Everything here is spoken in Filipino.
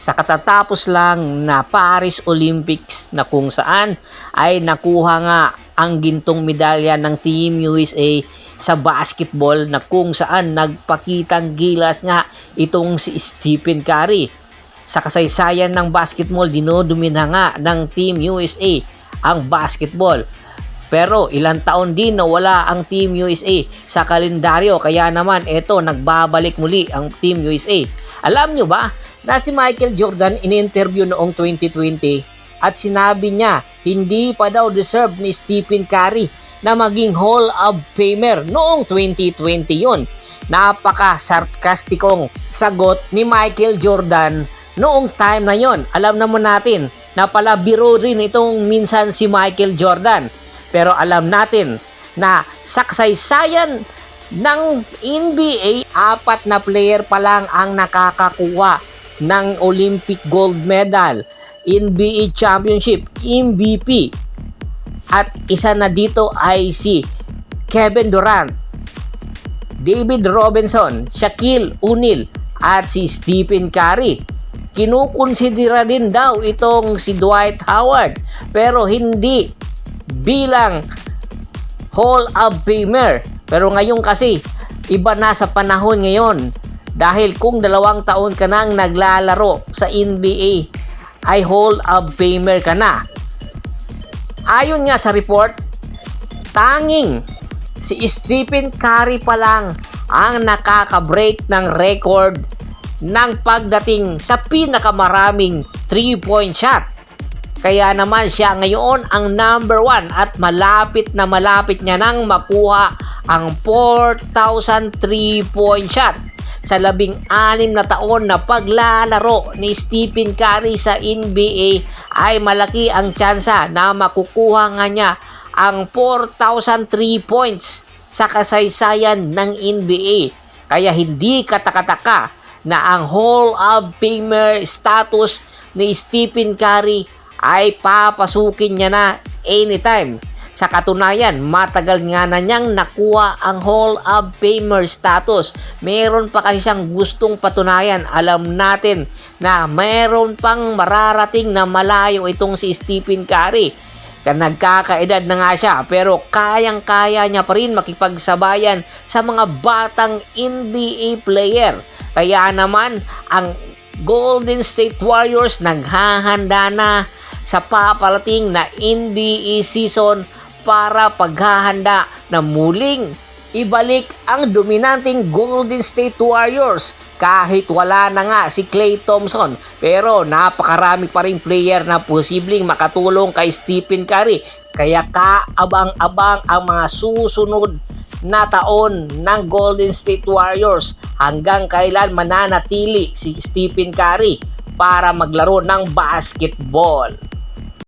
sa katatapos lang na Paris Olympics na kung saan ay nakuha nga ang gintong medalya ng Team USA sa basketball na kung saan nagpakitang gilas nga itong si Stephen Curry. Sa kasaysayan ng basketball, dinodumina nga ng Team USA ang basketball. Pero ilang taon din na wala ang Team USA sa kalendaryo, kaya naman eto nagbabalik muli ang Team USA. Alam nyo ba na si Michael Jordan in-interview noong 2020 at sinabi niya hindi pa daw deserve ni Stephen Curry na maging Hall of Famer noong 2020 yun. Napaka-sarkastikong sagot ni Michael Jordan noong time na yon. Alam naman natin na pala biro rin itong minsan si Michael Jordan. Pero alam natin na sa kasaysayan ng NBA, 4 na player pa lang ang nakakakuha ng Olympic gold medal, NBA championship, MVP. At isa na dito ay si Kevin Durant, David Robinson, Shaquille O'Neal at si Stephen Curry. Kinukonsidera din daw itong si Dwight Howard pero hindi bilang Hall of Famer. Pero ngayon kasi iba na sa panahon ngayon, dahil kung 2 taon ka nang naglalaro sa NBA ay Hall of Famer ka na. Ayon nga sa report, tanging si Stephen Curry pa lang ang nakaka-break ng record ng pagdating sa pinakamaraming 3-point shot. Kaya naman siya ngayon ang number 1 at malapit niya nang makuha ang 4,000 3-point shot sa 16 na taon na paglalaro ni Stephen Curry sa NBA. Ay malaki ang tsansa na makukuha nga niya ang 4,000 3 points sa kasaysayan ng NBA. Kaya hindi katakataka na ang Hall of Famer status ni Stephen Curry ay papasukin niya na anytime. Sa katunayan, matagal nga na niyang nakuha ang Hall of Famer status. Meron pa kasi siyang gustong patunayan. Alam natin na meron pang mararating na malayo itong si Stephen Curry. Nagkakaedad na nga siya pero kayang-kaya niya pa rin makipagsabayan sa mga batang NBA player. Kaya naman ang Golden State Warriors naghahanda na sa paparating na NBA season para paghahanda na muling ibalik ang dominanting Golden State Warriors. Kahit wala na nga si Klay Thompson, pero napakarami pa rin player na posibleng makatulong kay Stephen Curry. Kaya kaabang-abang ang mga susunod na taon ng Golden State Warriors hanggang kailan mananatili si Stephen Curry para maglaro ng basketball.